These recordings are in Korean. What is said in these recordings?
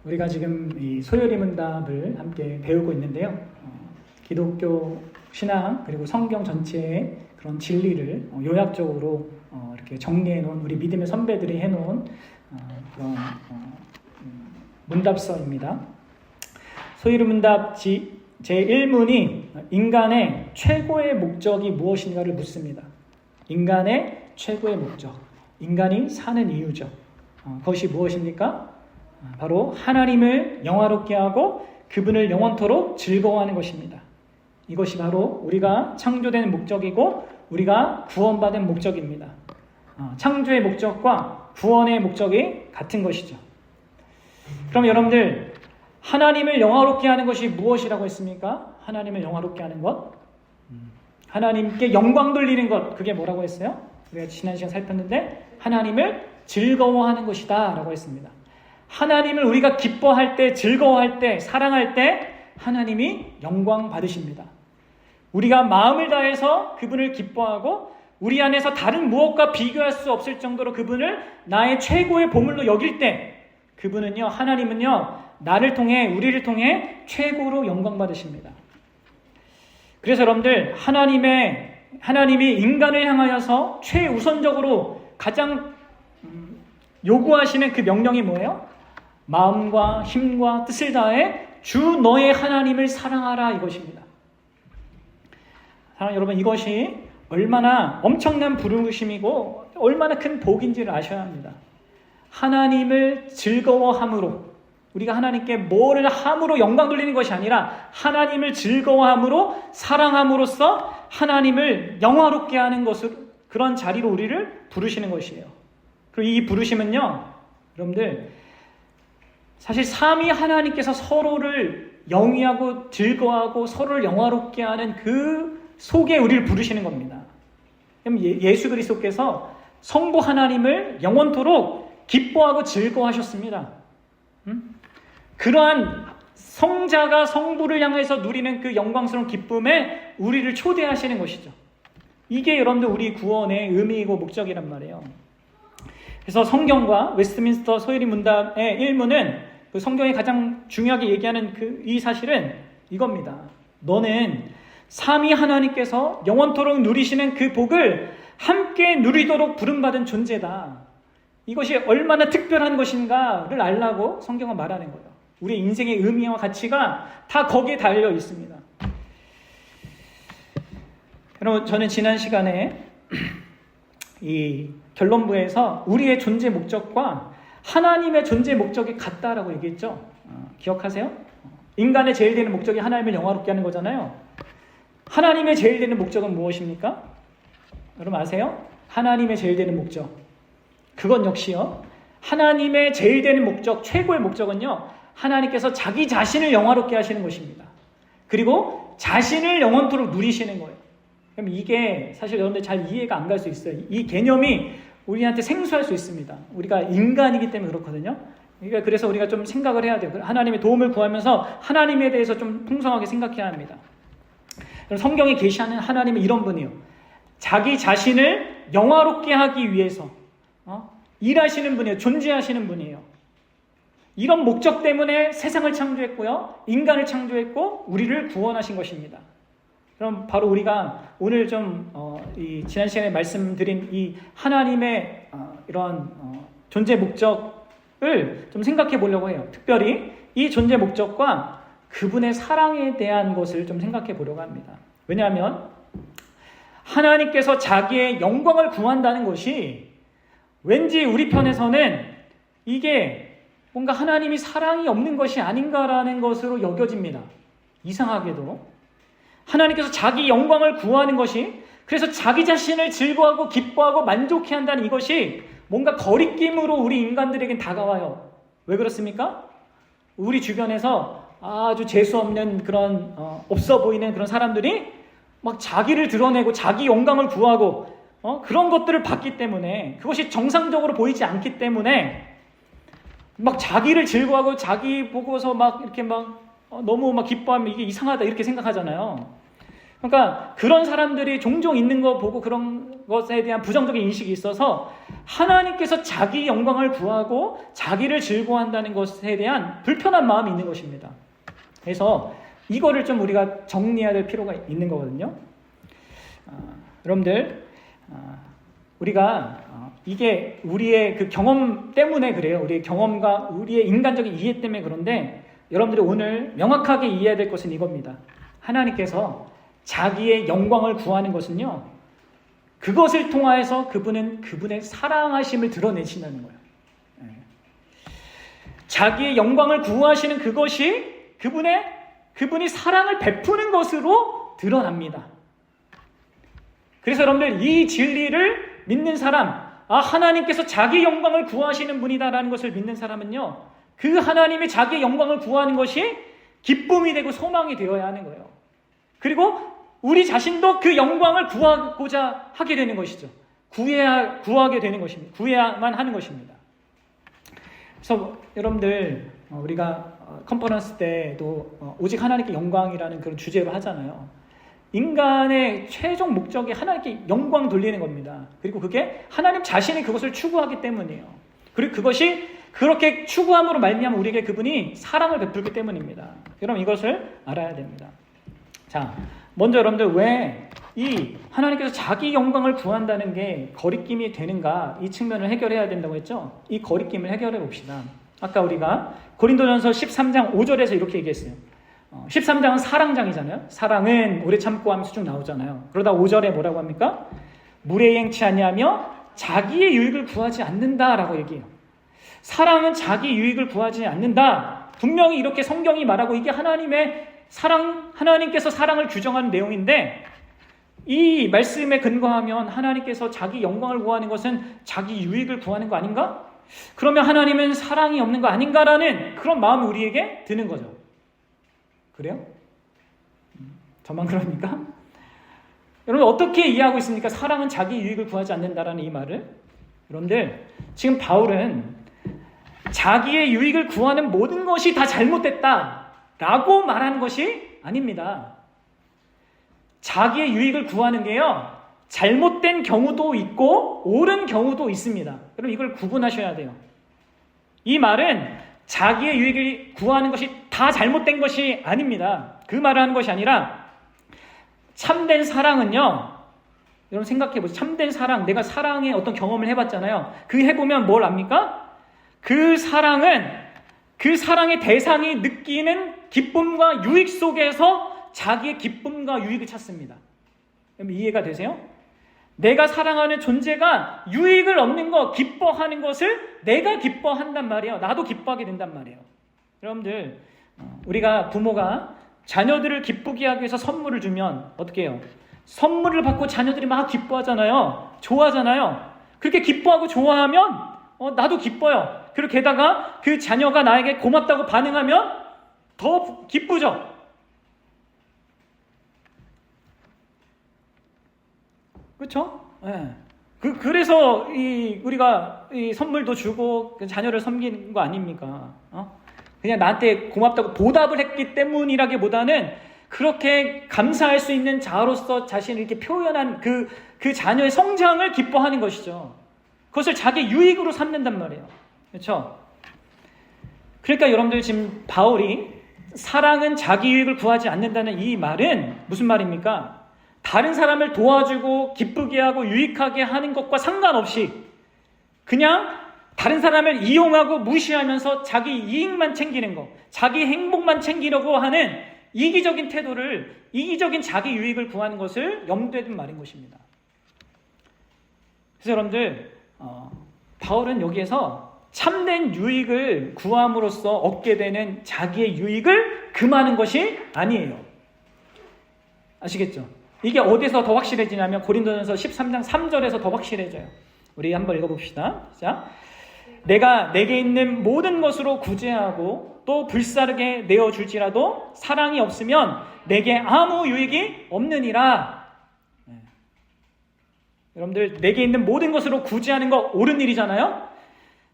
우리가 지금 이 소요리 문답을 함께 배우고 있는데요. 기독교 신앙 그리고 성경 전체의 그런 진리를 요약적으로 이렇게 정리해 놓은 우리 믿음의 선배들이 해놓은 그런 문답서입니다. 소요리 문답 제1문이 인간의 최고의 목적이 무엇인가를 묻습니다. 인간의 최고의 목적, 인간이 사는 이유죠. 그것이 무엇입니까? 바로 하나님을 영화롭게 하고 그분을 영원토록 즐거워하는 것입니다. 이것이 바로 우리가 창조된 목적이고 우리가 구원받은 목적입니다. 창조의 목적과 구원의 목적이 같은 것이죠. 그럼 여러분들, 하나님을 영화롭게 하는 것이 무엇이라고 했습니까? 하나님을 영화롭게 하는 것, 하나님께 영광 돌리는 것, 그게 뭐라고 했어요? 우리가 지난 시간 살폈는데 하나님을 즐거워하는 것이다 라고 했습니다. 하나님을 우리가 기뻐할 때, 즐거워할 때, 사랑할 때 하나님이 영광 받으십니다. 우리가 마음을 다해서 그분을 기뻐하고 우리 안에서 다른 무엇과 비교할 수 없을 정도로 그분을 나의 최고의 보물로 여길 때 그분은요, 하나님은요, 나를 통해, 우리를 통해 최고로 영광 받으십니다. 그래서 여러분들, 하나님이 인간을 향하여서 최우선적으로 가장 요구하시는 그 명령이 뭐예요? 마음과 힘과 뜻을 다해 주 너의 하나님을 사랑하라, 이것입니다. 사랑 여러분, 이것이 얼마나 엄청난 부르심이고 얼마나 큰 복인지를 아셔야 합니다. 하나님을 즐거워함으로, 우리가 하나님께 뭐를 함으로 영광 돌리는 것이 아니라 하나님을 즐거워함으로, 사랑함으로써 하나님을 영화롭게 하는 것으로, 그런 자리로 우리를 부르시는 것이에요. 그리고 이 부르심은요, 여러분들, 사실 삼위 하나님께서 서로를 영위하고 즐거워하고 서로를 영화롭게 하는 그 속에 우리를 부르시는 겁니다. 예수 그리스도께서 성부 하나님을 영원토록 기뻐하고 즐거워하셨습니다. 그러한 성자가 성부를 향해서 누리는 그 영광스러운 기쁨에 우리를 초대하시는 것이죠. 이게 여러분들 우리 구원의 의미이고 목적이란 말이에요. 그래서 성경과 웨스트민스터 소요리 문답의 1문은 그 성경이 가장 중요하게 얘기하는 이 사실은 이겁니다. 너는 삼위 하나님께서 영원토록 누리시는 그 복을 함께 누리도록 부름받은 존재다. 이것이 얼마나 특별한 것인가를 알라고 성경은 말하는 거예요. 우리의 인생의 의미와 가치가 다 거기에 달려 있습니다. 여러분, 저는 지난 시간에 이 결론부에서 우리의 존재 목적과 하나님의 존재 목적이 같다라고 얘기했죠. 기억하세요? 인간의 제일 되는 목적이 하나님을 영화롭게 하는 거잖아요. 하나님의 제일 되는 목적은 무엇입니까? 여러분 아세요? 하나님의 제일 되는 목적, 그건 역시요, 하나님의 제일 되는 목적, 최고의 목적은요, 하나님께서 자기 자신을 영화롭게 하시는 것입니다. 그리고 자신을 영원토록 누리시는 거예요. 그럼 이게 사실 여러분들 잘 이해가 안 갈 수 있어요. 이 개념이 우리한테 생소할 수 있습니다. 우리가 인간이기 때문에 그렇거든요. 그러니까 그래서 우리가 좀 생각을 해야 돼요. 하나님의 도움을 구하면서 하나님에 대해서 좀 풍성하게 생각해야 합니다. 성경이 계시하는 하나님은 이런 분이에요. 자기 자신을 영화롭게 하기 위해서 일하시는 분이에요. 존재하시는 분이에요. 이런 목적 때문에 세상을 창조했고요, 인간을 창조했고 우리를 구원하신 것입니다. 그럼 바로 우리가 오늘 좀 지난 시간에 말씀드린 이 하나님의 이런 존재 목적을 좀 생각해 보려고 해요. 특별히 이 존재 목적과 그분의 사랑에 대한 것을 좀 생각해 보려고 합니다. 왜냐하면 하나님께서 자기의 영광을 구한다는 것이 왠지 우리 편에서는 이게 뭔가 하나님이 사랑이 없는 것이 아닌가라는 것으로 여겨집니다. 이상하게도 하나님께서 자기 영광을 구하는 것이, 그래서 자기 자신을 즐거워하고 기뻐하고 만족해 한다는 이것이 뭔가 거리낌으로 우리 인간들에겐 다가와요. 왜 그렇습니까? 우리 주변에서 아주 재수없는 그런 없어 보이는 그런 사람들이 막 자기를 드러내고 자기 영광을 구하고 그런 것들을 봤기 때문에, 그것이 정상적으로 보이지 않기 때문에 막 자기를 즐거워하고 자기 보고서 막 이렇게 막 너무 막 기뻐하면 이게 이상하다 이렇게 생각하잖아요. 그러니까 그런 사람들이 종종 있는 거 보고 그런 것에 대한 부정적인 인식이 있어서 하나님께서 자기 영광을 구하고 자기를 즐거워한다는 것에 대한 불편한 마음이 있는 것입니다. 그래서 이거를 좀 우리가 정리해야 될 필요가 있는 거거든요. 여러분들, 우리가 이게 우리의 그 경험 때문에 그래요. 우리의 경험과 우리의 인간적인 이해 때문에 그런데 여러분들이 오늘 명확하게 이해해야 될 것은 이겁니다. 하나님께서 자기의 영광을 구하는 것은요, 그것을 통하여서 그분은 그분의 사랑하심을 드러내신다는 거예요. 자기의 영광을 구하시는 그것이 그분이 사랑을 베푸는 것으로 드러납니다. 그래서 여러분들 이 진리를 믿는 사람, 하나님께서 자기 영광을 구하시는 분이다라는 것을 믿는 사람은요, 그 하나님이 자기의 영광을 구하는 것이 기쁨이 되고 소망이 되어야 하는 거예요. 그리고 우리 자신도 그 영광을 구하고자 하게 되는 것이죠. 구하게 되는 것입니다. 구해야만 하는 것입니다. 그래서 여러분들, 우리가 컨퍼런스 때도 오직 하나님께 영광이라는 그런 주제로 하잖아요. 인간의 최종 목적이 하나님께 영광 돌리는 겁니다. 그리고 그게 하나님 자신이 그것을 추구하기 때문이에요. 그리고 그것이 그렇게 추구함으로 말미암아 우리에게 그분이 사랑을 베풀기 때문입니다. 여러분 이것을 알아야 됩니다. 자, 먼저 여러분들 왜 이 하나님께서 자기 영광을 구한다는 게 거리낌이 되는가, 이 측면을 해결해야 된다고 했죠. 이 거리낌을 해결해 봅시다. 아까 우리가 고린도전서 13장 5절에서 이렇게 얘기했어요. 13장은 사랑장이잖아요. 사랑은 오래 참고 하면서 쭉 나오잖아요. 그러다 5절에 뭐라고 합니까? 물에 행치 아니하며 자기의 유익을 구하지 않는다라고 얘기해요. 사랑은 자기 유익을 구하지 않는다. 분명히 이렇게 성경이 말하고 이게 하나님께서 사랑을 규정하는 내용인데, 이 말씀에 근거하면 하나님께서 자기 영광을 구하는 것은 자기 유익을 구하는 거 아닌가? 그러면 하나님은 사랑이 없는 거 아닌가라는 그런 마음이 우리에게 드는 거죠. 그래요? 저만 그럽니까? 여러분 어떻게 이해하고 있습니까? 사랑은 자기 유익을 구하지 않는다라는 이 말을. 여러분들 지금 바울은 자기의 유익을 구하는 모든 것이 다 잘못됐다라고 말하는 것이 아닙니다. 자기의 유익을 구하는 게요, 잘못된 경우도 있고 옳은 경우도 있습니다. 여러분 이걸 구분하셔야 돼요. 이 말은 자기의 유익을 구하는 것이 다 잘못된 것이 아닙니다. 그 말을 하는 것이 아니라 참된 사랑은요, 여러분 생각해보세요. 참된 사랑, 내가 사랑의 어떤 경험을 해봤잖아요. 그 해보면 뭘 압니까? 그 사랑은 그 사랑의 대상이 느끼는 기쁨과 유익 속에서 자기의 기쁨과 유익을 찾습니다. 여러분 이해가 되세요? 내가 사랑하는 존재가 유익을 얻는 거, 기뻐하는 것을 내가 기뻐한단 말이에요. 나도 기뻐하게 된단 말이에요. 여러분들, 우리가 부모가 자녀들을 기쁘게 하기 위해서 선물을 주면 어떻게 해요? 선물을 받고 자녀들이 막 기뻐하잖아요. 좋아하잖아요. 그렇게 기뻐하고 좋아하면 나도 기뻐요. 그리고 게다가 그 자녀가 나에게 고맙다고 반응하면 더 기쁘죠. 그렇죠? 네. 그래서 우리가 이 선물도 주고 자녀를 섬기는 거 아닙니까? 그냥 나한테 고맙다고 보답을 했기 때문이라기보다는 그렇게 감사할 수 있는 자로서 자신을 이렇게 표현한 그 자녀의 성장을 기뻐하는 것이죠. 그것을 자기 유익으로 삼는단 말이에요. 그렇죠? 그러니까 여러분들 지금 바울이 사랑은 자기 유익을 구하지 않는다는 이 말은 무슨 말입니까? 다른 사람을 도와주고 기쁘게 하고 유익하게 하는 것과 상관없이 그냥 다른 사람을 이용하고 무시하면서 자기 이익만 챙기는 것, 자기 행복만 챙기려고 하는 이기적인 태도를, 이기적인 자기 유익을 구하는 것을 염두에 둔 말인 것입니다. 그래서 여러분들, 바울은 여기에서 참된 유익을 구함으로써 얻게 되는 자기의 유익을 금하는 것이 아니에요. 아시겠죠? 이게 어디서 더 확실해지냐면 고린도전서 13장 3절에서 더 확실해져요. 우리 한번 읽어봅시다. 자, 내가 내게 있는 모든 것으로 구제하고 또 불사르게 내어줄지라도 사랑이 없으면 내게 아무 유익이 없느니라. 여러분들 내게 있는 모든 것으로 구제하는 거 옳은 일이잖아요.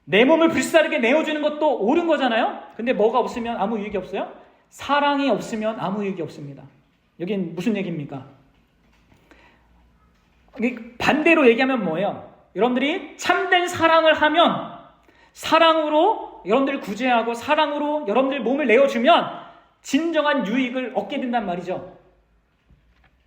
내 몸을 불사르게 내어주는 것도 옳은 거잖아요. 근데 뭐가 없으면 아무 유익이 없어요? 사랑이 없으면 아무 유익이 없습니다. 여긴 무슨 얘기입니까? 반대로 얘기하면 뭐예요? 여러분들이 참된 사랑을 하면 사랑으로 여러분들을 구제하고 사랑으로 여러분들 몸을 내어주면 진정한 유익을 얻게 된단 말이죠.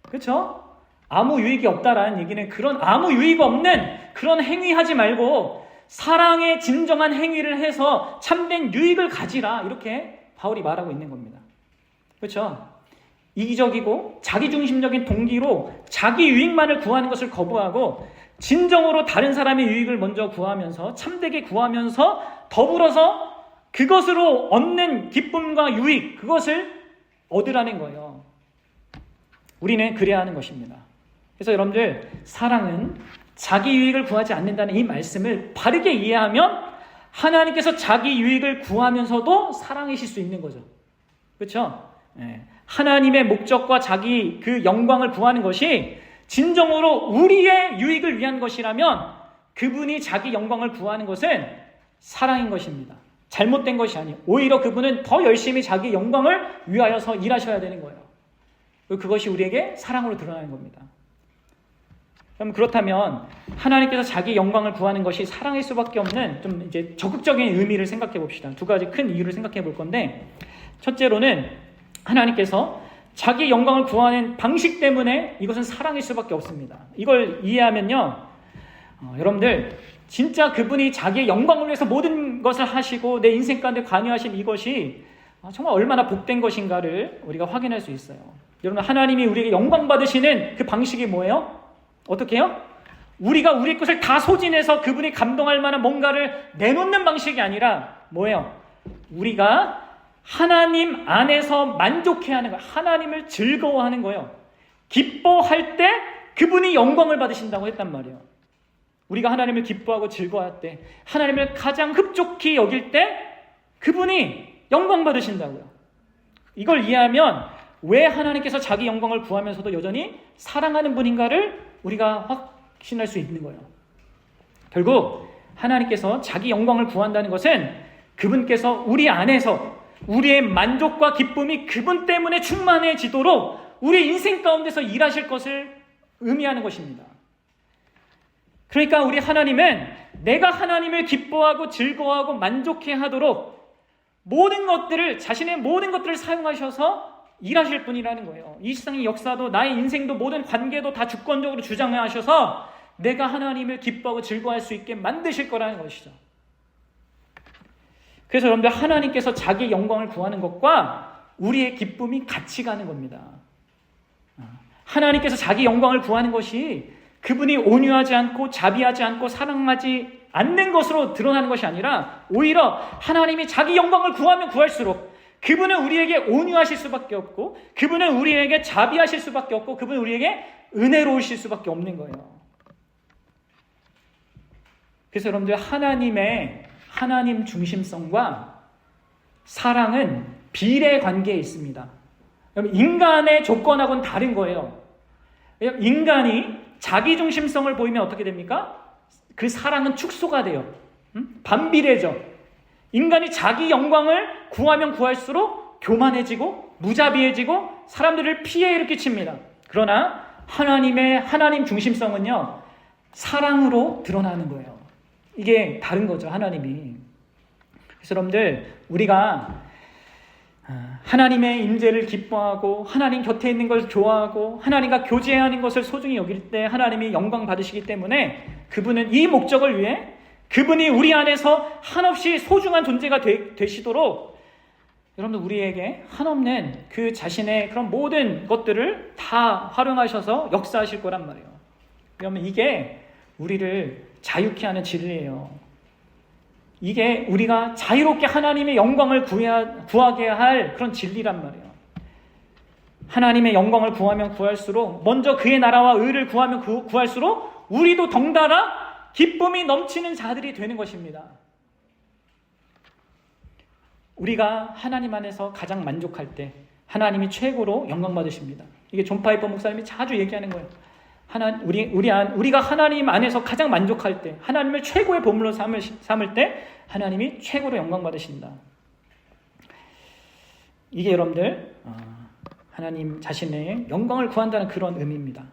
그렇죠? 아무 유익이 없다라는 얘기는 그런 아무 유익 없는 그런 행위하지 말고 사랑의 진정한 행위를 해서 참된 유익을 가지라, 이렇게 바울이 말하고 있는 겁니다. 그렇죠? 이기적이고 자기중심적인 동기로 자기 유익만을 구하는 것을 거부하고 진정으로 다른 사람의 유익을 먼저 구하면서 참되게 구하면서 더불어서 그것으로 얻는 기쁨과 유익, 그것을 얻으라는 거예요. 우리는 그래야 하는 것입니다. 그래서 여러분들, 사랑은 자기 유익을 구하지 않는다는 이 말씀을 바르게 이해하면 하나님께서 자기 유익을 구하면서도 사랑이실 수 있는 거죠. 그렇죠? 네. 하나님의 목적과 자기 그 영광을 구하는 것이 진정으로 우리의 유익을 위한 것이라면 그분이 자기 영광을 구하는 것은 사랑인 것입니다. 잘못된 것이 아니에요. 오히려 그분은 더 열심히 자기 영광을 위하여서 일하셔야 되는 거예요. 그것이 우리에게 사랑으로 드러나는 겁니다. 그럼 그렇다면 하나님께서 자기 영광을 구하는 것이 사랑일 수밖에 없는 좀 이제 적극적인 의미를 생각해 봅시다. 두 가지 큰 이유를 생각해 볼 건데, 첫째로는 하나님께서 자기 영광을 구하는 방식 때문에 이것은 사랑일 수밖에 없습니다. 이걸 이해하면요, 여러분들 진짜 그분이 자기의 영광을 위해서 모든 것을 하시고 내 인생 가운데 관여하신 이것이 정말 얼마나 복된 것인가를 우리가 확인할 수 있어요. 여러분, 하나님이 우리에게 영광 받으시는 그 방식이 뭐예요? 어떻게 해요? 우리가 우리 것을 다 소진해서 그분이 감동할 만한 뭔가를 내놓는 방식이 아니라 뭐예요? 우리가 하나님 안에서 만족해야 하는 거예요. 하나님을 즐거워하는 거예요. 기뻐할 때 그분이 영광을 받으신다고 했단 말이에요. 우리가 하나님을 기뻐하고 즐거워할 때, 하나님을 가장 흡족히 여길 때 그분이 영광 받으신다고요. 이걸 이해하면 왜 하나님께서 자기 영광을 구하면서도 여전히 사랑하는 분인가를 우리가 확신할 수 있는 거예요. 결국 하나님께서 자기 영광을 구한다는 것은 그분께서 우리 안에서 우리의 만족과 기쁨이 그분 때문에 충만해지도록 우리 인생 가운데서 일하실 것을 의미하는 것입니다. 그러니까 우리 하나님은 내가 하나님을 기뻐하고 즐거워하고 만족해 하도록 모든 것들을, 자신의 모든 것들을 사용하셔서 일하실 분이라는 거예요. 이 세상의 역사도 나의 인생도 모든 관계도 다 주권적으로 주장하셔서 내가 하나님을 기뻐하고 즐거워할 수 있게 만드실 거라는 것이죠. 그래서 여러분들, 하나님께서 자기 영광을 구하는 것과 우리의 기쁨이 같이 가는 겁니다. 하나님께서 자기 영광을 구하는 것이 그분이 온유하지 않고 자비하지 않고 사랑하지 않는 것으로 드러나는 것이 아니라 오히려 하나님이 자기 영광을 구하면 구할수록 그분은 우리에게 온유하실 수밖에 없고 그분은 우리에게 자비하실 수밖에 없고 그분은 우리에게 은혜로우실 수밖에 없는 거예요. 그래서 여러분들, 하나님 중심성과 사랑은 비례 관계에 있습니다. 인간의 조건하고는 다른 거예요. 인간이 자기 중심성을 보이면 어떻게 됩니까? 그 사랑은 축소가 돼요. 반비례죠. 인간이 자기 영광을 구하면 구할수록 교만해지고 무자비해지고 사람들을 피해를 끼칩니다. 그러나 하나님 중심성은요, 사랑으로 드러나는 거예요. 이게 다른 거죠, 하나님이. 그래서 여러분들, 우리가 하나님의 임재를 기뻐하고 하나님 곁에 있는 것을 좋아하고 하나님과 교제하는 것을 소중히 여길 때 하나님이 영광 받으시기 때문에 그분은 이 목적을 위해 그분이 우리 안에서 한없이 소중한 존재가 되시도록 여러분들, 우리에게 한없는 그 자신의 그런 모든 것들을 다 활용하셔서 역사하실 거란 말이에요. 그러면 이게 우리를 자유케 하는 진리예요. 이게 우리가 자유롭게 하나님의 영광을 구하게 할 그런 진리란 말이에요. 하나님의 영광을 구하면 구할수록, 먼저 그의 나라와 의를 구하면 구할수록 우리도 덩달아 기쁨이 넘치는 자들이 되는 것입니다. 우리가 하나님 안에서 가장 만족할 때 하나님이 최고로 영광 받으십니다. 이게 존 파이퍼 목사님이 자주 얘기하는 거예요. 우리가 하나님 안에서 가장 만족할 때, 하나님을 최고의 보물로 삼을 때 하나님이 최고로 영광 받으신다. 이게 여러분들, 하나님 자신의 영광을 구한다는 그런 의미입니다.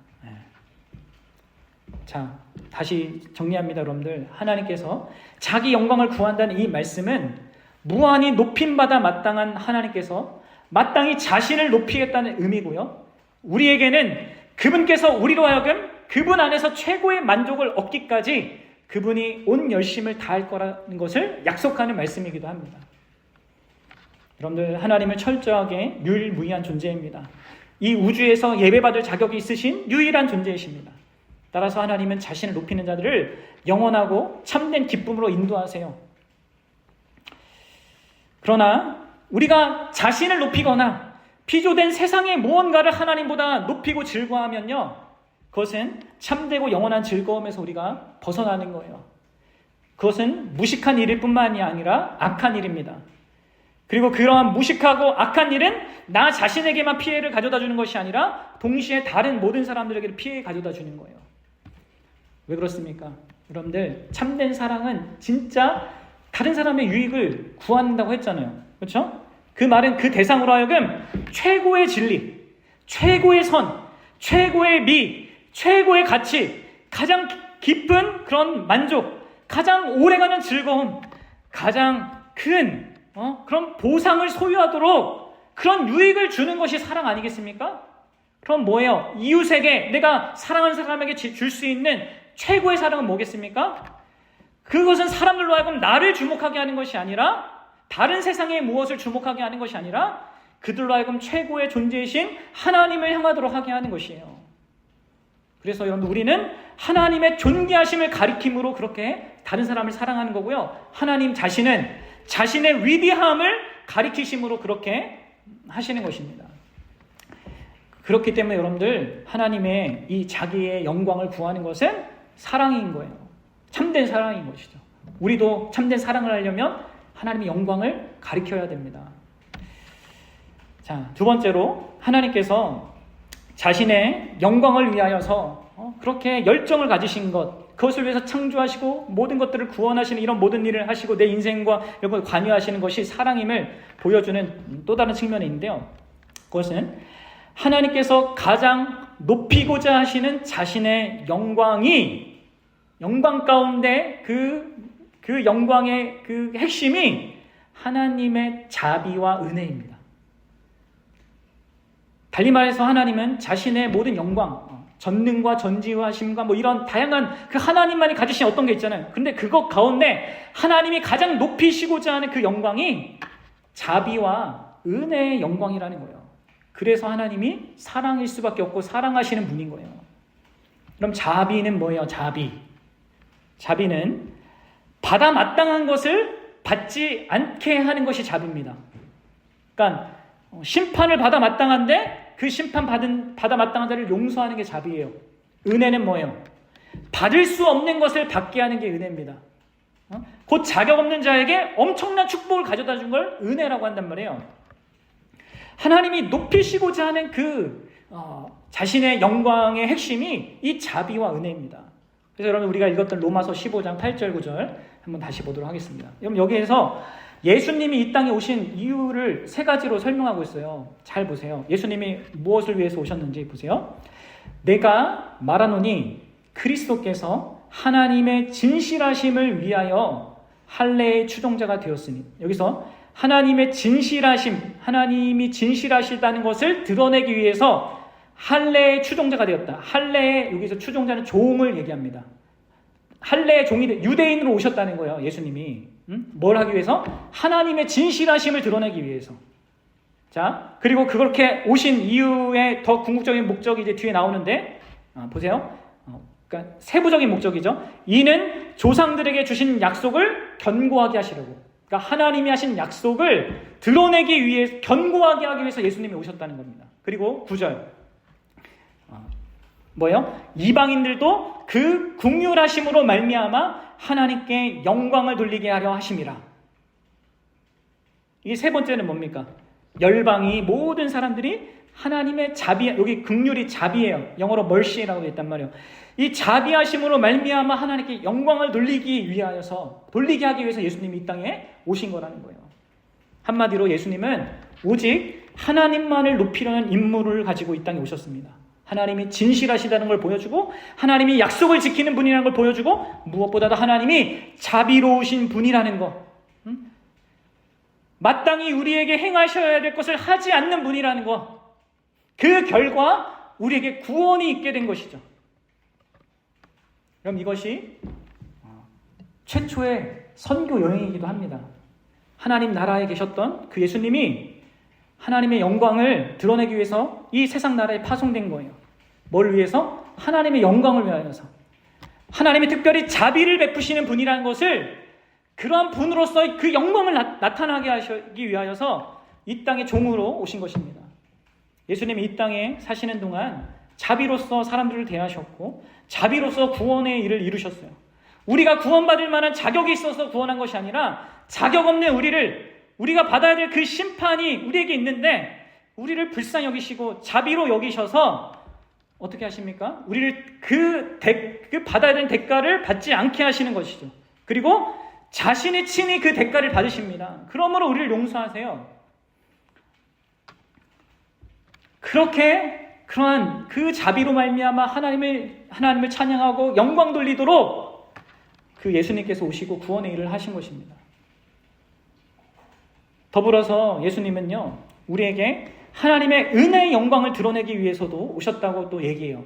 자, 다시 정리합니다, 여러분들. 하나님께서 자기 영광을 구한다는 이 말씀은 무한히 높임받아 마땅한 하나님께서 마땅히 자신을 높이겠다는 의미고요. 우리에게는 그분께서 우리로 하여금 그분 안에서 최고의 만족을 얻기까지 그분이 온 열심을 다할 거라는 것을 약속하는 말씀이기도 합니다. 여러분들, 하나님은 철저하게 유일무이한 존재입니다. 이 우주에서 예배받을 자격이 있으신 유일한 존재이십니다. 따라서 하나님은 자신을 높이는 자들을 영원하고 참된 기쁨으로 인도하세요. 그러나 우리가 자신을 높이거나 피조된 세상의 무언가를 하나님보다 높이고 즐거워하면요, 그것은 참되고 영원한 즐거움에서 우리가 벗어나는 거예요. 그것은 무식한 일일 뿐만이 아니라 악한 일입니다. 그리고 그러한 무식하고 악한 일은 나 자신에게만 피해를 가져다 주는 것이 아니라 동시에 다른 모든 사람들에게 피해를 가져다 주는 거예요. 왜 그렇습니까? 여러분들, 참된 사랑은 진짜 다른 사람의 유익을 구한다고 했잖아요. 그렇죠? 그 말은 그 대상으로 하여금 최고의 진리, 최고의 선, 최고의 미, 최고의 가치, 가장 깊은 그런 만족, 가장 오래가는 즐거움, 가장 큰 그런 보상을 소유하도록 그런 유익을 주는 것이 사랑 아니겠습니까? 그럼 뭐예요? 이웃에게, 내가 사랑하는 사람에게 줄 수 있는 최고의 사랑은 뭐겠습니까? 그것은 사람들로 하여금 나를 주목하게 하는 것이 아니라, 다른 세상의 무엇을 주목하게 하는 것이 아니라 그들로 하여금 최고의 존재이신 하나님을 향하도록 하게 하는 것이에요. 그래서 여러분, 우리는 하나님의 존귀하심을 가리킴으로 그렇게 다른 사람을 사랑하는 거고요, 하나님 자신은 자신의 위대함을 가리키심으로 그렇게 하시는 것입니다. 그렇기 때문에 여러분들, 하나님의 이 자기의 영광을 구하는 것은 사랑인 거예요. 참된 사랑인 것이죠. 우리도 참된 사랑을 하려면 하나님의 영광을 가리켜야 됩니다. 자, 두 번째로, 하나님께서 자신의 영광을 위하여서 그렇게 열정을 가지신 것, 그것을 위해서 창조하시고 모든 것들을 구원하시는 이런 모든 일을 하시고 내 인생과 이런 걸 관여하시는 것이 사랑임을 보여주는 또 다른 측면이 있는데요. 그것은 하나님께서 가장 높이고자 하시는 자신의 영광이, 영광 가운데 그 영광의 그 핵심이 하나님의 자비와 은혜입니다. 달리 말해서 하나님은 자신의 모든 영광, 전능과 전지하심과 뭐 이런 다양한 그 하나님만이 가지신 어떤 게 있잖아요. 근데 그것 가운데 하나님이 가장 높이시고자 하는 그 영광이 자비와 은혜의 영광이라는 거예요. 그래서 하나님이 사랑일 수밖에 없고 사랑하시는 분인 거예요. 그럼 자비는 뭐예요? 자비는 받아 마땅한 것을 받지 않게 하는 것이 자비입니다. 그러니까 심판을 받아 마땅한데 그 심판 받아 마땅한 자를 용서하는 게 자비예요. 은혜는 뭐예요? 받을 수 없는 것을 받게 하는 게 은혜입니다. 곧 자격 없는 자에게 엄청난 축복을 가져다 준 걸 은혜라고 한단 말이에요. 하나님이 높이시고자 하는 자신의 영광의 핵심이 이 자비와 은혜입니다. 그래서 여러분, 우리가 읽었던 로마서 15장 8절 9절 한번 다시 보도록 하겠습니다. 여러분, 여기에서 예수님이 이 땅에 오신 이유를 세 가지로 설명하고 있어요. 잘 보세요. 예수님이 무엇을 위해서 오셨는지 보세요. 내가 말하노니 그리스도께서 하나님의 진실하심을 위하여 할례의 추종자가 되었으니, 여기서 하나님의 진실하심, 하나님이 진실하시다는 것을 드러내기 위해서 할례의 추종자가 되었다. 할례의, 여기서 추종자는 종을 얘기합니다. 할례의 종이 유대인으로 오셨다는 거예요. 예수님이 뭘 하기 위해서? 하나님의 진실하심을 드러내기 위해서. 자, 그리고 그렇게 오신 이유의 더 궁극적인 목적이 이제 뒤에 나오는데, 보세요. 그러니까 세부적인 목적이죠. 이는 조상들에게 주신 약속을 견고하게 하시려고. 그러니까 하나님이 하신 약속을 드러내기 위해, 견고하게 하기 위해서 예수님이 오셨다는 겁니다. 그리고 9절. 뭐예요? 이방인들도 그 긍휼하심으로 말미암아 하나님께 영광을 돌리게 하려 하심이라. 이게 세 번째는 뭡니까? 열방이 모든 사람들이 하나님의 자비, 여기 긍휼이 자비예요. 영어로 mercy라고 했단 말이에요. 이 자비하심으로 말미암아 하나님께 영광을 돌리게 하기 위해서 예수님이 이 땅에 오신 거라는 거예요. 한마디로 예수님은 오직 하나님만을 높이려는 임무를 가지고 이 땅에 오셨습니다. 하나님이 진실하시다는 걸 보여주고 하나님이 약속을 지키는 분이라는 걸 보여주고 무엇보다도 하나님이 자비로우신 분이라는 것, 마땅히 우리에게 행하셔야 될 것을 하지 않는 분이라는 것, 그 결과 우리에게 구원이 있게 된 것이죠. 그럼 이것이 최초의 선교 여행이기도 합니다. 하나님 나라에 계셨던 그 예수님이 하나님의 영광을 드러내기 위해서 이 세상 나라에 파송된 거예요. 뭘 위해서? 하나님의 영광을 위하여서. 하나님이 특별히 자비를 베푸시는 분이라는 것을 그러한 분으로서 그 영광을 나타나게 하기 위하여서 이 땅의 종으로 오신 것입니다. 예수님이 이 땅에 사시는 동안 자비로서 사람들을 대하셨고 자비로서 구원의 일을 이루셨어요. 우리가 구원받을 만한 자격이 있어서 구원한 것이 아니라 자격 없는 우리가 받아야 될 그 심판이 우리에게 있는데 우리를 불쌍히 여기시고 자비로 여기셔서 어떻게 하십니까? 우리를 그 받아야 되는 대가를 받지 않게 하시는 것이죠. 그리고 자신이 친히 그 대가를 받으십니다. 그러므로 우리를 용서하세요. 그러한 그 자비로 말미암아 하나님을 찬양하고 영광 돌리도록 그 예수님께서 오시고 구원의 일을 하신 것입니다. 더불어서 예수님은요, 우리에게 하나님의 은혜의 영광을 드러내기 위해서도 오셨다고 또 얘기해요.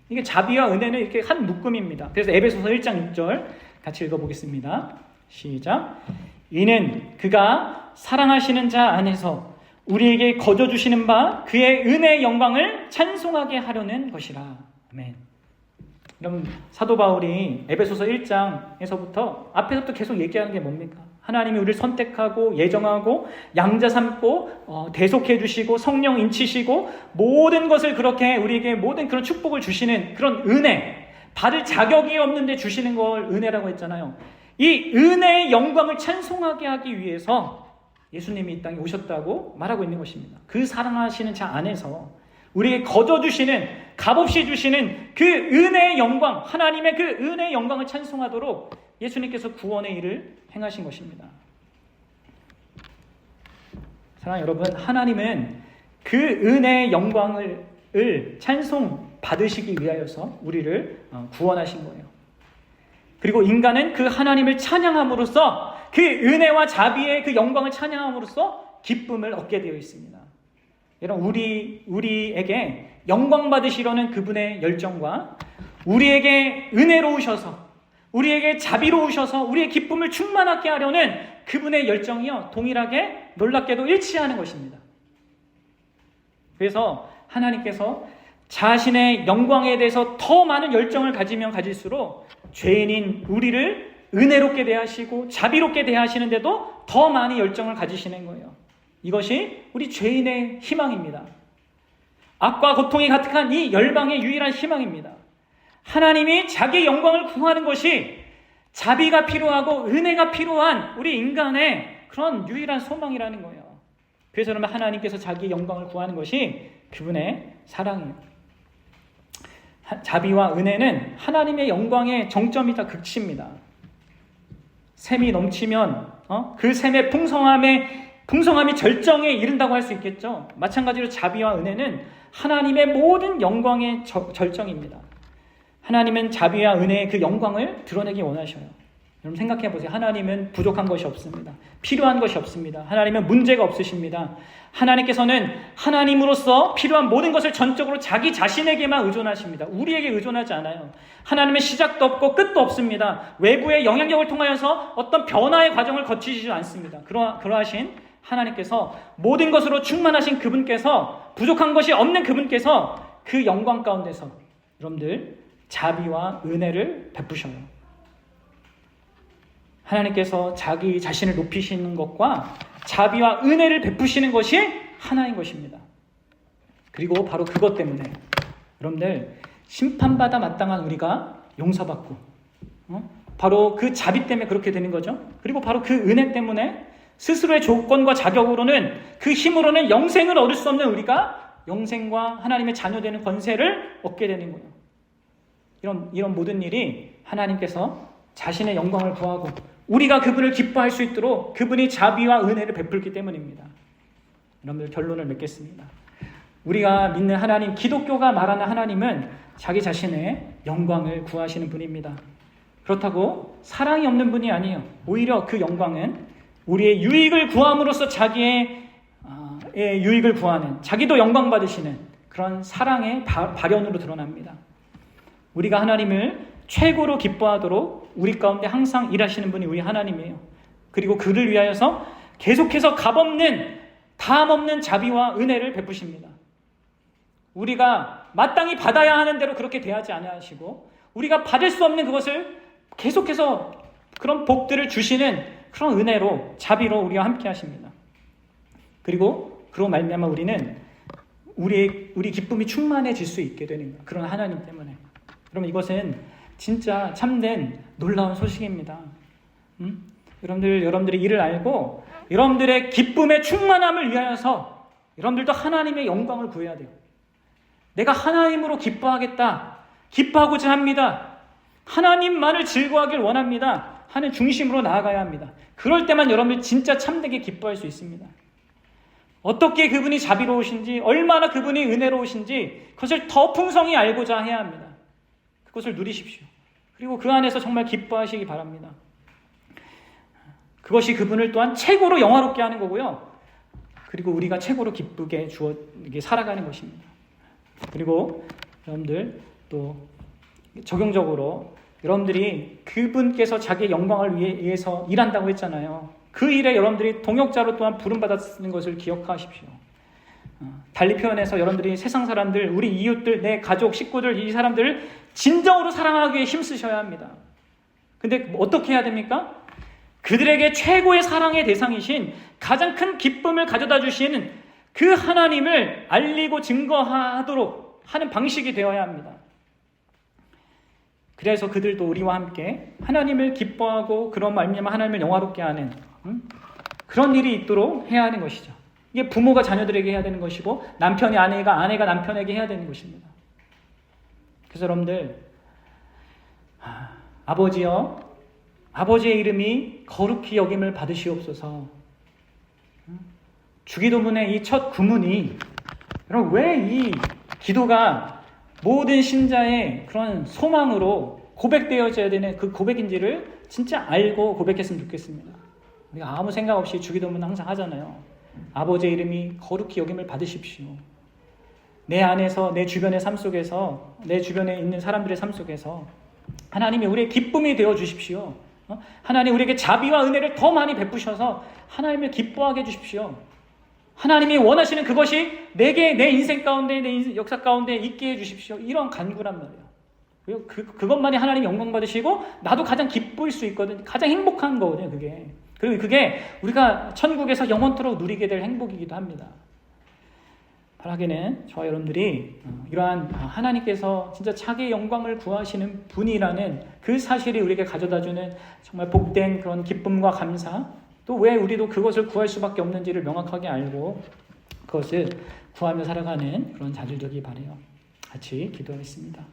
이게 자비와 은혜는 이렇게 한 묶음입니다. 그래서 에베소서 1장 6절 같이 읽어보겠습니다. 시작. 이는 그가 사랑하시는 자 안에서 우리에게 거저주시는 바 그의 은혜의 영광을 찬송하게 하려는 것이라. 아멘. 그럼 사도 바울이 에베소서 1장에서부터 앞에서부터 계속 얘기하는 게 뭡니까? 하나님이 우리를 선택하고 예정하고 양자 삼고 대속해 주시고 성령 인치시고 모든 것을 그렇게 우리에게 모든 그런 축복을 주시는 그런 은혜, 받을 자격이 없는데 주시는 걸 은혜라고 했잖아요. 이 은혜의 영광을 찬송하게 하기 위해서 예수님이 이 땅에 오셨다고 말하고 있는 것입니다. 그 사랑하시는 자 안에서 우리에게 거저주시는, 값없이 주시는 그 은혜의 영광, 하나님의 그 은혜의 영광을 찬송하도록 예수님께서 구원의 일을 행하신 것입니다. 사랑하는 여러분, 하나님은 그 은혜의 영광을 찬송 받으시기 위하여서 우리를 구원하신 거예요. 그리고 인간은 그 하나님을 찬양함으로써 그 은혜와 자비의 그 영광을 찬양함으로써 기쁨을 얻게 되어 있습니다. 여러분, 우리에게 영광 받으시려는 그분의 열정과 우리에게 은혜로우셔서 우리에게 자비로우셔서 우리의 기쁨을 충만하게 하려는 그분의 열정이요, 동일하게 놀랍게도 일치하는 것입니다. 그래서 하나님께서 자신의 영광에 대해서 더 많은 열정을 가지면 가질수록 죄인인 우리를 은혜롭게 대하시고 자비롭게 대하시는데도 더 많이 열정을 가지시는 거예요. 이것이 우리 죄인의 희망입니다. 악과 고통이 가득한 이 열방의 유일한 희망입니다. 하나님이 자기의 영광을 구하는 것이 자비가 필요하고 은혜가 필요한 우리 인간의 그런 유일한 소망이라는 거예요. 그래서 그러면 하나님께서 자기의 영광을 구하는 것이 그분의 사랑이에요. 자비와 은혜는 하나님의 영광의 정점이자 극치입니다. 샘이 넘치면 그 샘의 풍성함이 절정에 이른다고 할 수 있겠죠. 마찬가지로 자비와 은혜는 하나님의 모든 영광의 절정입니다. 하나님은 자비와 은혜의 그 영광을 드러내기 원하셔요. 여러분 생각해 보세요. 하나님은 부족한 것이 없습니다. 필요한 것이 없습니다. 하나님은 문제가 없으십니다. 하나님께서는 하나님으로서 필요한 모든 것을 전적으로 자기 자신에게만 의존하십니다. 우리에게 의존하지 않아요. 하나님은 시작도 없고 끝도 없습니다. 외부의 영향력을 통하여서 어떤 변화의 과정을 거치지 않습니다. 그러하신 하나님께서 모든 것으로 충만하신 그분께서 부족한 것이 없는 그분께서 그 영광 가운데서 여러분들 자비와 은혜를 베푸셔요. 하나님께서 자기 자신을 높이시는 것과 자비와 은혜를 베푸시는 것이 하나인 것입니다. 그리고 바로 그것 때문에 여러분들 심판받아 마땅한 우리가 용서받고 바로 그 자비 때문에 그렇게 되는 거죠. 그리고 바로 그 은혜 때문에 스스로의 조건과 자격으로는 그 힘으로는 영생을 얻을 수 없는 우리가 영생과 하나님의 자녀되는 권세를 얻게 되는 거예요. 이런 모든 일이 하나님께서 자신의 영광을 구하고 우리가 그분을 기뻐할 수 있도록 그분이 자비와 은혜를 베풀기 때문입니다. 여러분들 결론을 맺겠습니다. 우리가 믿는 하나님, 기독교가 말하는 하나님은 자기 자신의 영광을 구하시는 분입니다. 그렇다고 사랑이 없는 분이 아니에요. 오히려 그 영광은 우리의 유익을 구함으로써 자기의 유익을 구하는, 자기도 영광 받으시는 그런 사랑의 발현으로 드러납니다. 우리가 하나님을 최고로 기뻐하도록 우리 가운데 항상 일하시는 분이 우리 하나님이에요. 그리고 그를 위하여서 계속해서 값없는, 다함없는 자비와 은혜를 베푸십니다. 우리가 마땅히 받아야 하는 대로 그렇게 대하지 않으시고, 우리가 받을 수 없는 그것을 계속해서 그런 복들을 주시는 그런 은혜로, 자비로 우리와 함께 하십니다. 그리고 그로 말미암아 우리는 우리 기쁨이 충만해질 수 있게 되는 거예요. 그런 하나님 때문에. 그럼 이것은 진짜 참된 놀라운 소식입니다. 여러분들이 이를 알고 여러분들의 기쁨의 충만함을 위하여서 여러분들도 하나님의 영광을 구해야 돼요. 내가 하나님으로 기뻐하겠다, 기뻐하고자 합니다, 하나님만을 즐거워하길 원합니다 하는 중심으로 나아가야 합니다. 그럴 때만 여러분들 진짜 참되게 기뻐할 수 있습니다. 어떻게 그분이 자비로우신지, 얼마나 그분이 은혜로우신지 그것을 더 풍성히 알고자 해야 합니다. 그것을 누리십시오. 그리고 그 안에서 정말 기뻐하시기 바랍니다. 그것이 그분을 또한 최고로 영화롭게 하는 거고요. 그리고 우리가 최고로 기쁘게 살아가는 것입니다. 그리고 여러분들 또 적용적으로 여러분들이 그분께서 자기의 영광을 위해서 일한다고 했잖아요. 그 일에 여러분들이 동역자로 또한 부름받았는 것을 기억하십시오. 달리 표현해서 여러분들이 세상 사람들, 우리 이웃들, 내 가족, 식구들, 이 사람들을 진정으로 사랑하기 위해 힘쓰셔야 합니다. 근데 어떻게 해야 됩니까? 그들에게 최고의 사랑의 대상이신, 가장 큰 기쁨을 가져다 주시는 그 하나님을 알리고 증거하도록 하는 방식이 되어야 합니다. 그래서 그들도 우리와 함께 하나님을 기뻐하고 그런 말미암아 하나님을 영화롭게 하는 그런 일이 있도록 해야 하는 것이죠. 이게 부모가 자녀들에게 해야 되는 것이고, 남편이 아내가 남편에게 해야 되는 것입니다. 그래서 여러분들, 아버지여, 아버지의 이름이 거룩히 여김을 받으시옵소서. 주기도문의 이 첫 구문이, 여러분, 왜 이 기도가 모든 신자의 그런 소망으로 고백되어져야 되는 그 고백인지를 진짜 알고 고백했으면 좋겠습니다. 우리가 아무 생각 없이 주기도문 항상 하잖아요. 아버지의 이름이 거룩히 여김을 받으십시오. 내 안에서, 내 주변의 삶 속에서, 내 주변에 있는 사람들의 삶 속에서 하나님이 우리의 기쁨이 되어 주십시오. 하나님 우리에게 자비와 은혜를 더 많이 베푸셔서 하나님을 기뻐하게 해주십시오. 하나님이 원하시는 그것이 내게, 내 인생 가운데, 내 역사 가운데 있게 해주십시오. 이런 간구란 말이에요. 그것만이 하나님 영광 받으시고 나도 가장 기쁠 수 있거든요. 가장 행복한 거거든요, 그게. 그리고 그게 우리가 천국에서 영원토록 누리게 될 행복이기도 합니다. 바라기는 저와 여러분들이 이러한 하나님께서 진짜 자기의 영광을 구하시는 분이라는 그 사실이 우리에게 가져다주는 정말 복된 그런 기쁨과 감사, 또 왜 우리도 그것을 구할 수밖에 없는지를 명확하게 알고 그것을 구하며 살아가는 그런 자들 되기 바라요. 같이 기도하겠습니다.